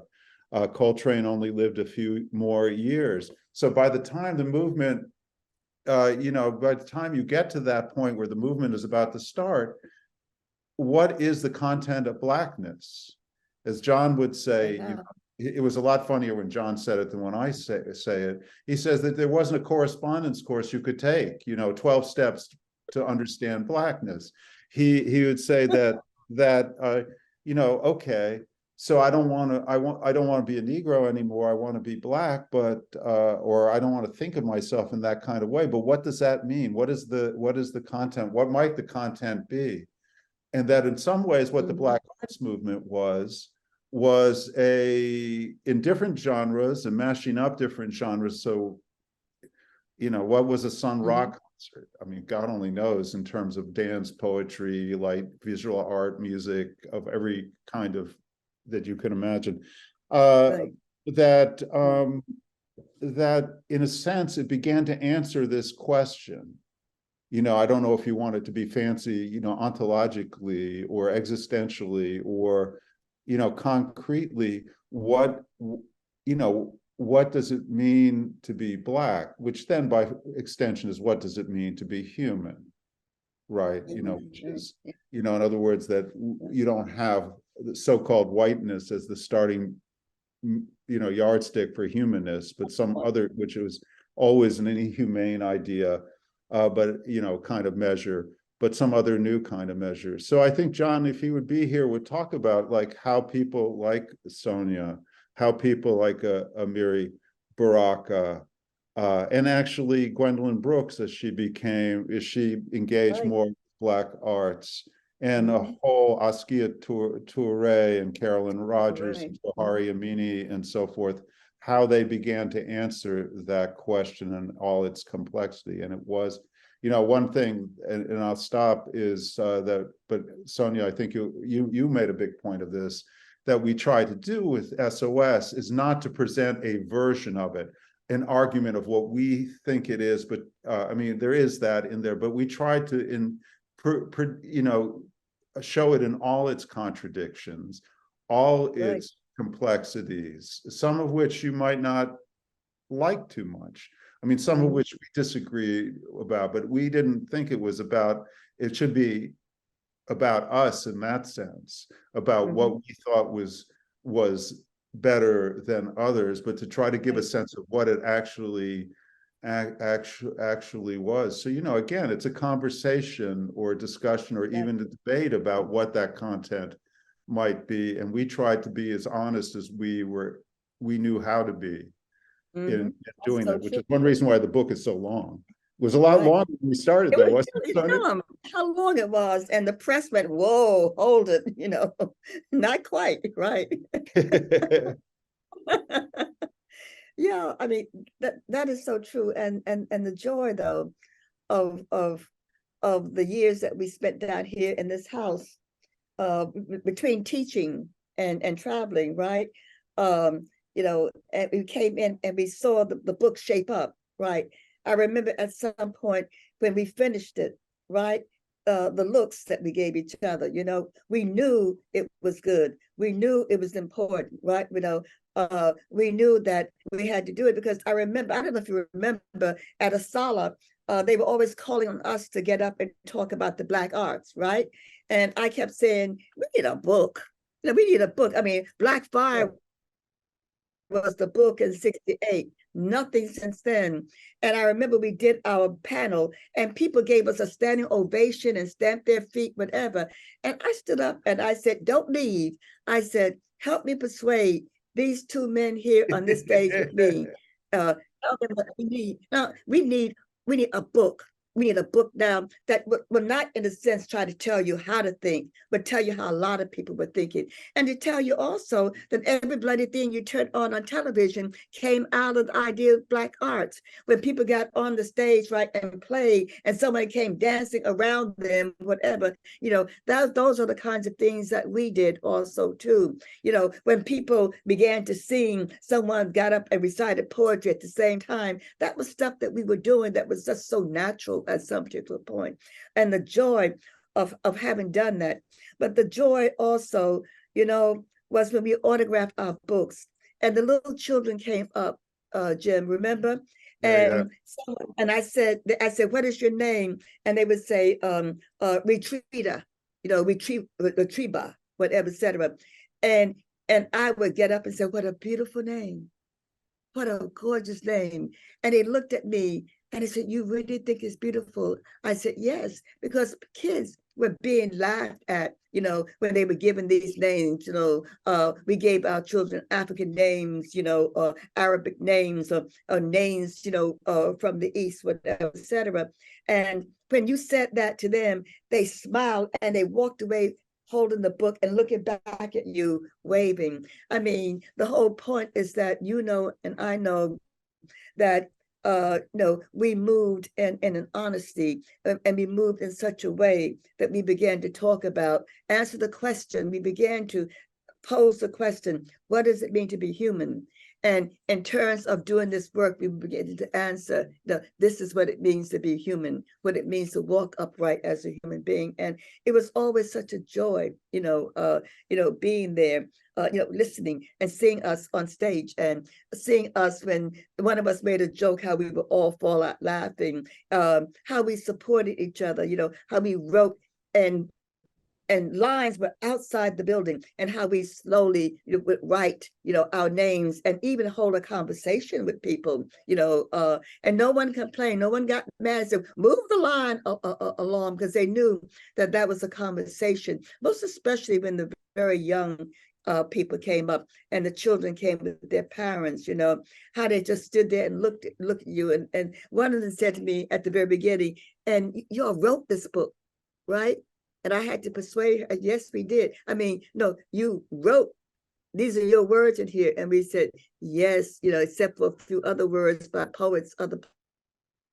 Coltrane only lived a few more years. So by the time the movement, you know, by the time you get to that point where the movement is about to start, what is the content of Blackness? As John would say, you know, it was a lot funnier when John said it than when I say it. He says that there wasn't a correspondence course you could take, you know, 12 steps to understand Blackness. He would say that you know, okay, so I don't want to be a Negro anymore. I want to be Black, but or I don't want to think of myself in that kind of way. But what does that mean? What is the content? What might the content be? And that in some ways, what the Black Arts movement was in different genres and mashing up different genres. So, you know, what was a Sun Ra concert? I mean, God only knows, in terms of dance, poetry, like visual art, music of every kind of that you can imagine. Right. That in a sense, it began to answer this question. You know, I don't know if you want it to be fancy, you know, ontologically or existentially or, you know, concretely, what, you know, what does it mean to be Black? Which then by extension is, what does it mean to be human? Right. You know, which is, you know, in other words, that you don't have the so-called whiteness as the starting, you know, yardstick for humanness, but some other, which was always an inhumane idea, but, you know, kind of measure, but some other new kind of measure. So I think John, if he would be here, would talk about like how people like Sonia, how people like Amiri Baraka, and actually Gwendolyn Brooks, as she engaged more with Black arts, and a whole Askia Toure and Carolyn Rogers and Bahari Amini and so forth, how they began to answer that question and all its complexity. And it was, you know, one thing, and I'll stop, is that, but Sonia, I think you made a big point of this, that we try to do with S.O.S. is not to present a version of it, an argument of what we think it is, but I mean, there is that in there, but we try to, you know, show it in all its contradictions, all its complexities, some of which you might not like too much. I mean, some of which we disagree about, but we didn't think it was about, it should be about us in that sense, about what we thought was better than others, but to try to give a sense of what it actually was. So, you know, again, it's a conversation or a discussion or even a debate about what that content might be. And we tried to be as honest as we knew how to be. in doing so that, which true. is one reason why the book is so long. It was a lot Right. longer when we started, It though, was wasn't it, really Sonia? dumb how long it was, and the press went, "Whoa, hold it," not quite, right? Yeah, I mean that is so true, and the joy though of of of the years that we spent down here in this house, between teaching and traveling, right? And we came in and we saw the book shape up, right? I remember at some point when we finished it, right? The looks that we gave each other, we knew it was good. We knew it was important, right? We knew that we had to do it because I remember, I don't know if you remember, at Asala, they were always calling on us to get up and talk about the Black arts, right? And I kept saying, we need a book. We need a book. I mean, Black Fire was the book in 68. Nothing since then. And I remember we did our panel and people gave us a standing ovation and stamped their feet, whatever. And I stood up and I said, don't leave. I said, help me persuade these two men here on this stage with me. Tell them what we need. Now, we need a book. We need a book now that will not, in a sense, try to tell you how to think, but tell you how a lot of people were thinking. And to tell you also that every bloody thing you turned on television came out of the idea of Black arts. When people got on the stage, right, and played, and somebody came dancing around them, whatever, those are the kinds of things that we did also, too. When people began to sing, someone got up and recited poetry at the same time. That was stuff that we were doing that was just so natural at some particular point. And the joy of having done that. But the joy also, was when we autographed our books and the little children came up, Jim, remember? And and I said, what is your name? And they would say, Retreata, Retrieva, whatever, etc. And I would get up and say, what a beautiful name. What a gorgeous name. And they looked at me and they said, you really think it's beautiful? I said, yes, because kids were being laughed at, when they were given these names. We gave our children African names, Arabic names, or names, from the East, whatever, etc. And when you said that to them, they smiled and they walked away holding the book and looking back at you, waving. I mean, the whole point is that and I know that we moved in an honesty, and we moved in such a way that we began to talk about, answer the question. We began to pose the question, what does it mean to be human? And in terms of doing this work, we began to answer, this is what it means to be human, what it means to walk upright as a human being. And it was always such a joy, being there, listening and seeing us on stage and seeing us when one of us made a joke, how we would all fall out laughing, how we supported each other, how we wrote and lines were outside the building, and how we slowly would write our names and even hold a conversation with people, and no one complained, no one got mad and said move the line along, because they knew that was a conversation, most especially when the very young people came up and the children came with their parents, how they just stood there and looked at you, and one of them said to me at the very beginning, and you all wrote this book, right? And I had to persuade her, yes, we did. I mean, no, you wrote, these are your words in here. And we said, yes, except for a few other words by poets, other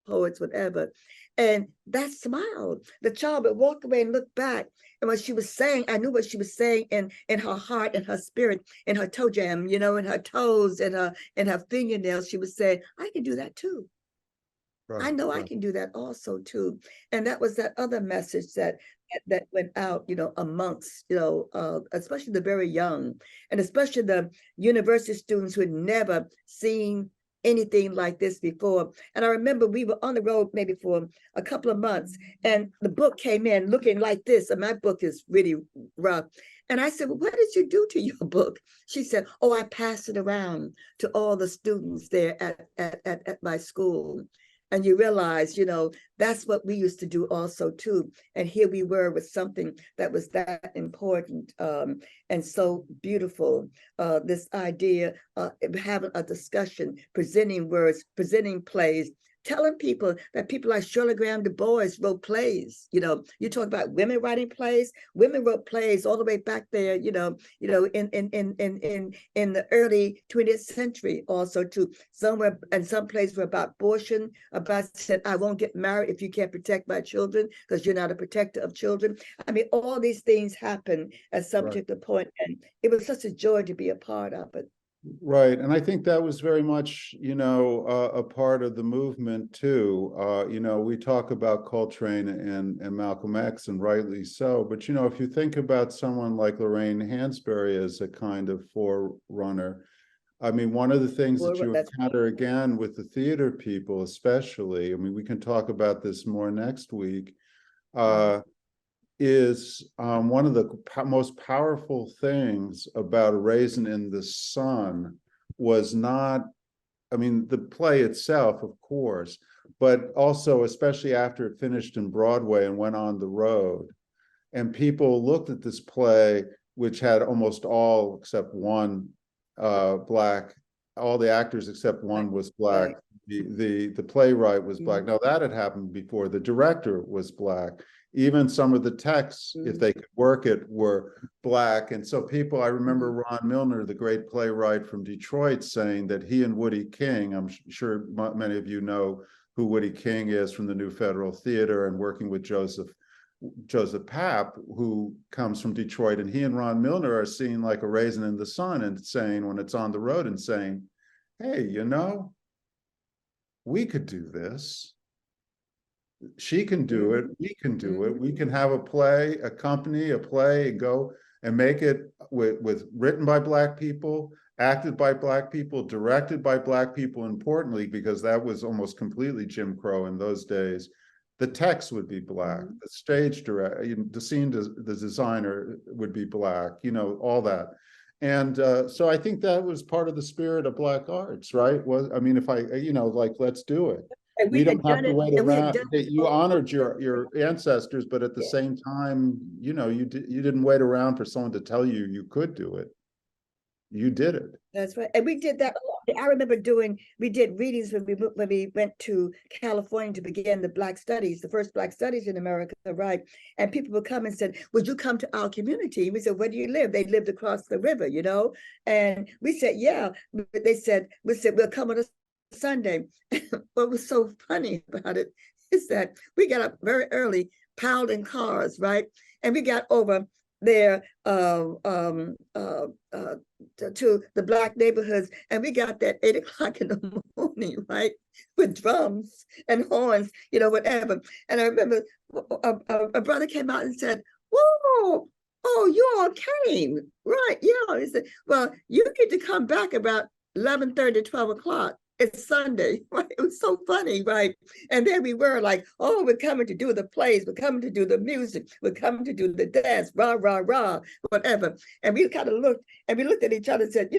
poets, whatever. And that smile, the child would walk away and look back. And what she was saying, I knew what she was saying in her heart and her spirit, in her toe jam, in her toes and her fingernails. She was saying, I can do that too. Right, I know I can do that also too. And that was that other message that went out, amongst, especially the very young, and especially the university students who had never seen anything like this before. And I remember we were on the road maybe for a couple of months, and the book came in looking like this, and my book is really rough. And I said, well, what did you do to your book? She said, I passed it around to all the students there at my school. and you realize, that's what we used to do also too. And here we were with something that was that important, and so beautiful. This idea of having a discussion, presenting words, presenting plays, telling people that people like Shirley Graham Du Bois wrote plays. You talk about women writing plays. Women wrote plays all the way back there. In the early 20th century, also too. Somewhere and some plays were about abortion. About said, I won't get married if you can't protect my children because you're not a protector of children. I mean, all these things happen at some particular point, and it was such a joy to be a part of it. Right. And I think that was very much, a part of the movement too. We talk about Coltrane and Malcolm X, and rightly so. But, if you think about someone like Lorraine Hansberry as a kind of forerunner, I mean, one of the things that you encounter again with the theater people, especially, I mean, we can talk about this more next week, is one of the most powerful things about A Raisin in the Sun was not, I mean, the play itself, of course, but also, especially after it finished in Broadway and went on the road, and people looked at this play, which had almost all except one Black, all the actors except one was Black. The playwright was Black. Now that had happened before. The director was Black. Even some of the texts, if they could work it, were Black. And so people, I remember Ron Milner, the great playwright from Detroit, saying that he and Woody King, I'm sure many of you know who Woody King is from the New Federal Theater, and working with Joseph Papp, who comes from Detroit, and he and Ron Milner are seeing like A Raisin in the Sun and saying, when it's on the road, and saying, hey, we could do this. She can do it. We can do it. We can have a play, a company, a play, and go and make it with written by Black people, acted by Black people, directed by Black people. Importantly, because that was almost completely Jim Crow in those days, the text would be Black, the stage director, the scene, the designer would be Black. All that. And so I think that was part of the spirit of Black arts, right? I mean, if let's do it. We don't have to wait around. You honored your ancestors, but at the same time, you didn't wait around for someone to tell you you could do it. You did it. That's right. And we did that a lot. I remember we did readings when we went to California to begin the Black Studies, the first Black Studies in America, right? And people would come and said, would you come to our community? We said, where do you live? They lived across the river, And we said, yeah. We said, we'll come on a Sunday. What was so funny about it is that we got up very early, piled in cars, right? And we got over there to the Black neighborhoods, and we got there at 8 o'clock in the morning, right? With drums and horns, whatever. And I remember a brother came out and said, whoa, oh, you all came, right? He said, well, you get to come back about 11:30, 12 o'clock. It's Sunday, right? It was so funny, right? And then we were like, oh, we're coming to do the plays, we're coming to do the music, we're coming to do the dance, rah, rah, rah, whatever. And we kind of looked at each other and said,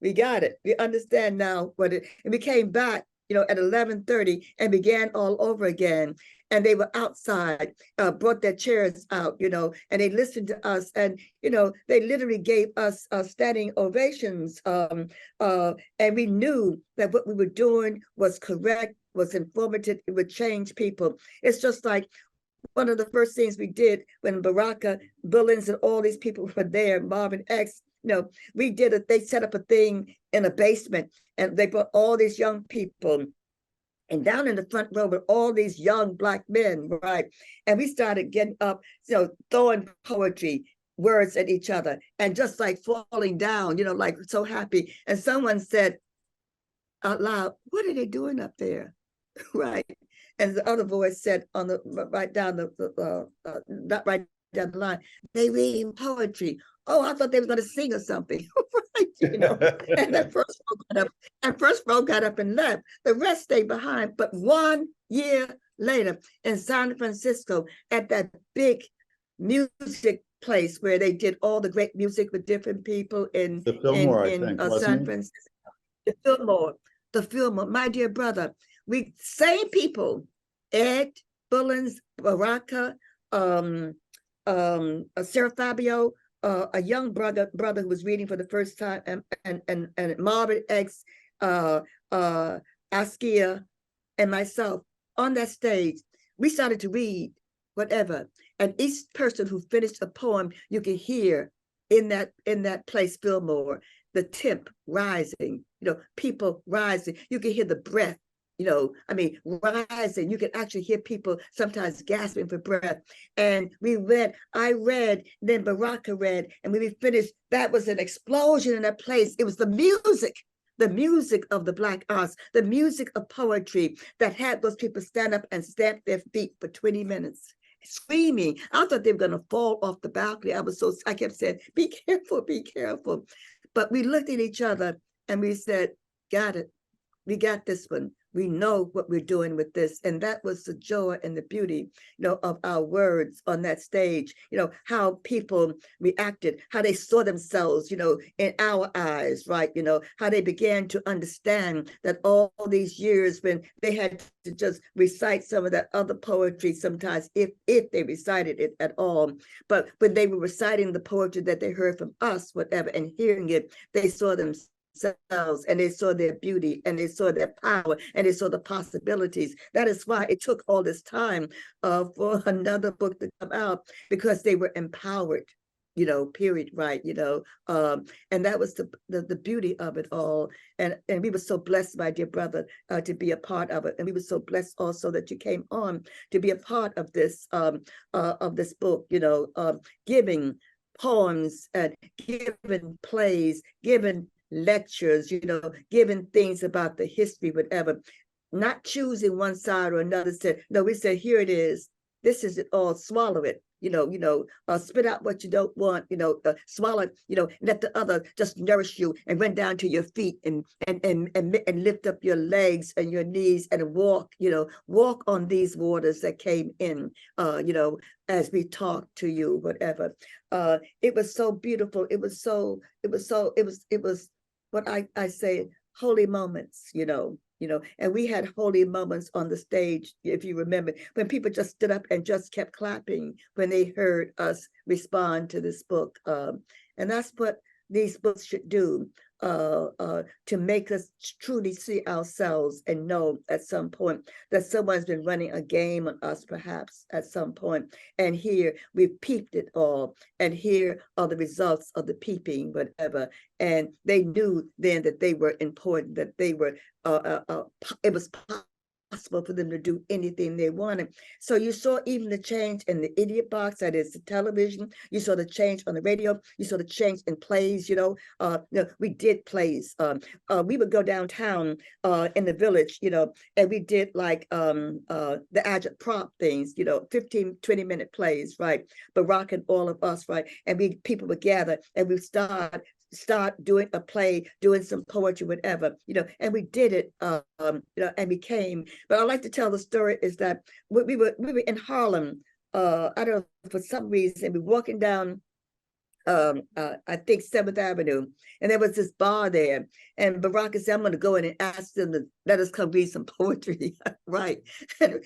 we got it. We understand now and we came back, at 11:30 and began all over again. And they were outside, brought their chairs out, and they listened to us. And, they literally gave us standing ovations. And we knew that what we were doing was correct, was informative, it would change people. It's just like one of the first things we did when Baraka Billings and all these people were there, Marvin X, we did it. They set up a thing in a basement, and they brought all these young people. And down in the front row were all these young Black men, right? And we started getting up, throwing poetry, words at each other, and just like falling down, like so happy. And someone said out loud, what are they doing up there? Right. And the other voice said right down the line, they reading poetry. Oh, I thought they were going to sing or something. Right, and that first row got up and left. The rest stayed behind. But 1 year later in San Francisco, at that big music place where they did all the great music with different people in the Fillmore, I think, San Francisco, the Fillmore, my dear brother, same people, Ed, Bullens, Baraka, Sarah Fabio, a young brother who was reading for the first time, and Marvin X, Askia, and myself on that stage. We started to read whatever, and each person who finished a poem, you can hear in that place, Fillmore, the temp rising, people rising. You can hear the breath, rising. You can actually hear people sometimes gasping for breath. And I read, then Baraka read, and when we finished, that was an explosion in that place. It was the music of the Black arts, the music of poetry that had those people stand up and stamp their feet for 20 minutes. Screaming. I thought they were going to fall off the balcony. I kept saying, be careful, be careful. But we looked at each other and we said, got it. We got this one. We know what we're doing with this. And that was the joy and the beauty, of our words on that stage, how people reacted, how they saw themselves, in our eyes, right? How they began to understand that all these years when they had to just recite some of that other poetry sometimes, if they recited it at all. But when they were reciting the poetry that they heard from us, whatever, and hearing it, they saw themselves, and they saw their beauty, and they saw their power, and they saw the possibilities. That is why it took all this time for another book to come out, because they were empowered, period, right? And that was the beauty of it all. And we were so blessed, my dear brother, to be a part of it. And we were so blessed also that you came on to be a part of this book, giving poems and giving plays, giving lectures, giving things about the history, whatever, not choosing one side or another. No, we said, here it is. This is it all. Swallow it. Spit out what you don't want. Swallow. Let the other just nourish you, and run down to your feet and lift up your legs and your knees and walk. Walk on these waters that came in. As we talk to you, whatever. It was so beautiful. It was what I say, holy moments, and we had holy moments on the stage, if you remember, when people just stood up and just kept clapping when they heard us respond to this book. And that's what these books should do, to make us truly see ourselves and know at some point that someone's been running a game on us, perhaps at some point. And here we've peeped it all, and here are the results of the peeping, whatever. And they knew then that they were important, that they were, it was possible for them to do anything they wanted. So you saw even the change in the idiot box, that is the television. You saw the change on the radio. You saw the change in plays. We did plays. We would go downtown in the village, and we did like the agit prop things, 15, 20-minute plays, right? Barack and all of us, right? And people would gather, and we start doing a play, doing some poetry, whatever, and we did it, and we came. But I like to tell the story is that we were in Harlem, I don't know, for some reason, we were walking down, I think 7th Avenue, and there was this bar there, and Baraka said, I'm going to go in and ask them to let us come read some poetry, right? And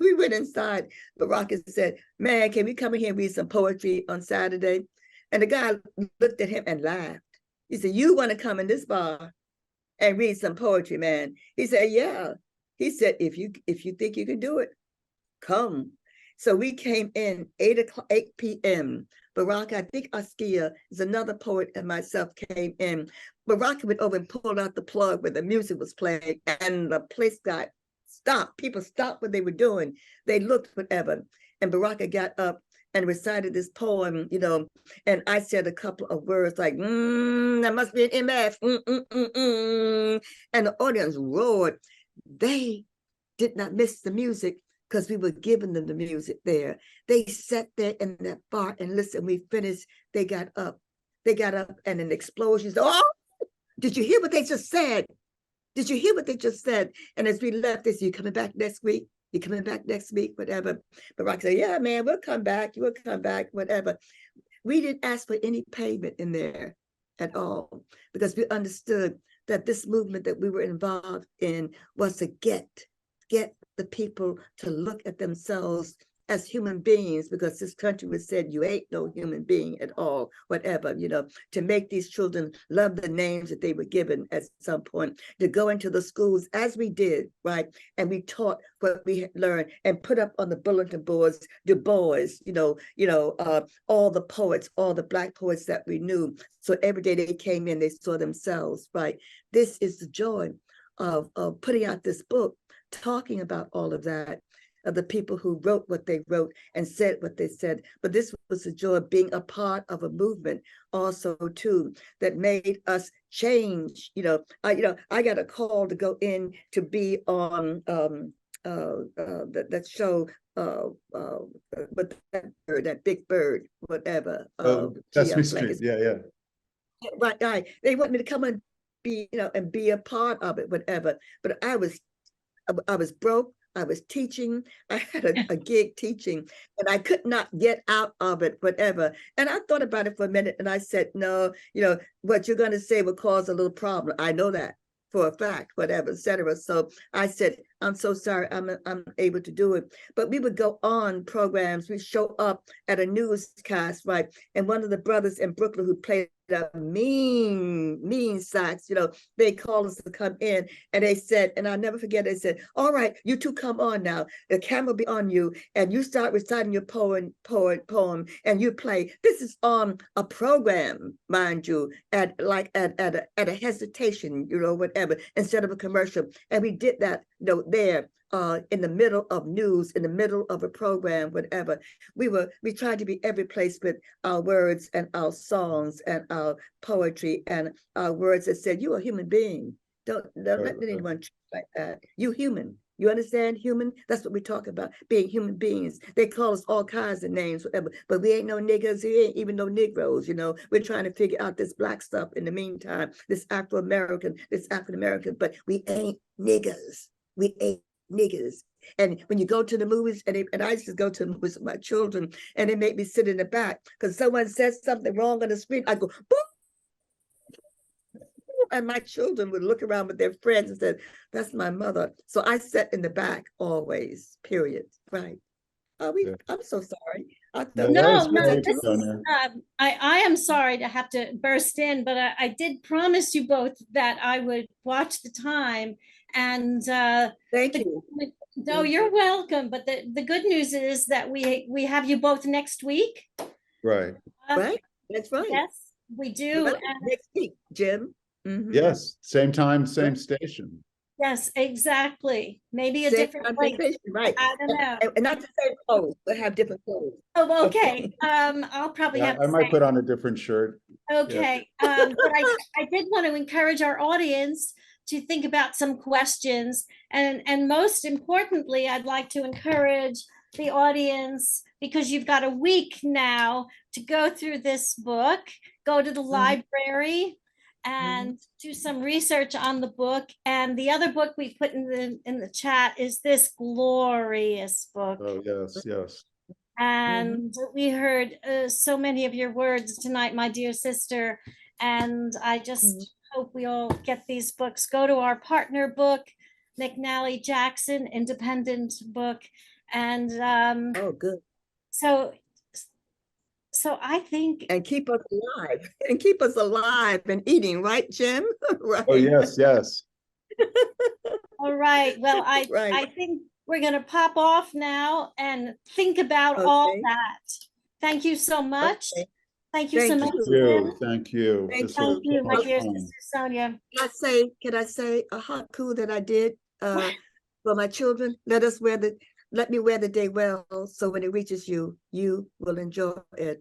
we went inside. Baraka said, man, can we come in here and read some poetry on Saturday? And the guy looked at him and laughed. He said, you want to come in this bar and read some poetry, man? He said, yeah. He said, if you think you can do it, come. So we came in 8 p.m. Baraka, I think Askia is another poet, and myself came in. Baraka went over and pulled out the plug where the music was playing, and the place got stopped. People stopped what they were doing. They looked, whatever. And Baraka got up and recited this poem, and I said a couple of words like, that must be an MF, and the audience roared. They did not miss the music because we were giving them the music there. They sat there in that bar and listened. We finished, they got up, and an explosion. Oh, did you hear what they just said? Did you hear what they just said? And as we left, they said, you coming back next week? You coming back next week, whatever. But Rock said, yeah, man, we'll come back, whatever. We didn't ask for any payment in there at all, because we understood that this movement that we were involved in was to get the people to look at themselves as human beings, because this country was said you ain't no human being at all, whatever, to make these children love the names that they were given at some point, to go into the schools as we did, right? And we taught what we had learned and put up on the bulletin boards, Du Bois, all the poets, all the Black poets that we knew. So every day they came in, they saw themselves, right? This is the joy of putting out this book, talking about all of that, of the people who wrote what they wrote and said what they said. But this was the joy of being a part of a movement also too, that made us change. I got a call to go in to be on that show with that big bird, whatever. Sesame Street. Yeah. Right. They want me to come and be, and be a part of it, whatever. But I was broke. I was teaching. I had a gig teaching, and I could not get out of it, whatever. And I thought about it for a minute, and I said, no, what you're going to say will cause a little problem. I know that for a fact, whatever, etc. So I said, I'm so sorry, I'm able to do it. But we would go on programs. We show up at a newscast, right? And one of the brothers in Brooklyn who played a mean sax, they called us to come in, and they said, and I'll never forget, they said, all right, you two come on now. The camera will be on you, and you start reciting your poem, and you play. This is on a program, mind you, at a hesitation, whatever, instead of a commercial. And we did that, there in the middle of news, in the middle of a program, whatever. We tried to be every place with our words and our songs and our poetry and our words that said, you're a human being. Don't let anyone treat you like that. You human. You understand? Human? That's what we talk about, being human beings. They call us all kinds of names, whatever, but we ain't no niggas, we ain't even no Negroes, We're trying to figure out this Black stuff in the meantime, this Afro-American, this African-American, but we ain't niggas. We ain't niggas. And when you go to the movies, and I used to go to the movies with my children, and they make me sit in the back because someone says something wrong on the screen, I go, boom! And my children would look around with their friends and said, that's my mother. So I sat in the back always, period. Right. I'm so sorry. No, this is, I am sorry to have to burst in, but I did promise you both that I would watch the time. And thank you. No, you're welcome. But the good news is that we have you both next week. Right. Right. That's right. Yes, we do. Right. Next week, Jim. Mm-hmm. Yes, same time, same station. Yes, exactly. Maybe a same different place. Right. I don't know. And not the same clothes, but have different clothes. Oh, okay. I'll probably have. I might put on a different shirt. Okay. But I did want to encourage our audience to think about some questions, and most importantly, I'd like to encourage the audience, because you've got a week now to go through this book, go to the library and do some research on the book. And the other book we put in the chat is this glorious book. Oh, yes. And we heard so many of your words tonight, my dear sister. And I just hope we all get these books. Go to our partner book, McNally Jackson, independent book. And oh, good. So I think, and keep us alive and eating, right, Jim? Right. Oh, yes. All right. Well, I think we're going to pop off now and think about all that. Thank you so much. Okay. Thank you so much. Thank you. Thank you, my dear sister Sonia. Can I say a haiku that I did for my children? Let me wear the day well, so when it reaches you, you will enjoy it.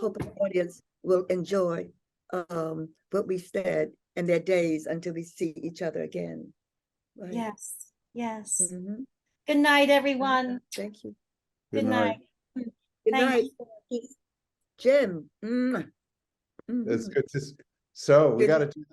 Hope the audience will enjoy what we said in their days until we see each other again. Right? Yes. Good night, everyone. Thank you. Good night. Good night, Jim. It's good to. So we got to do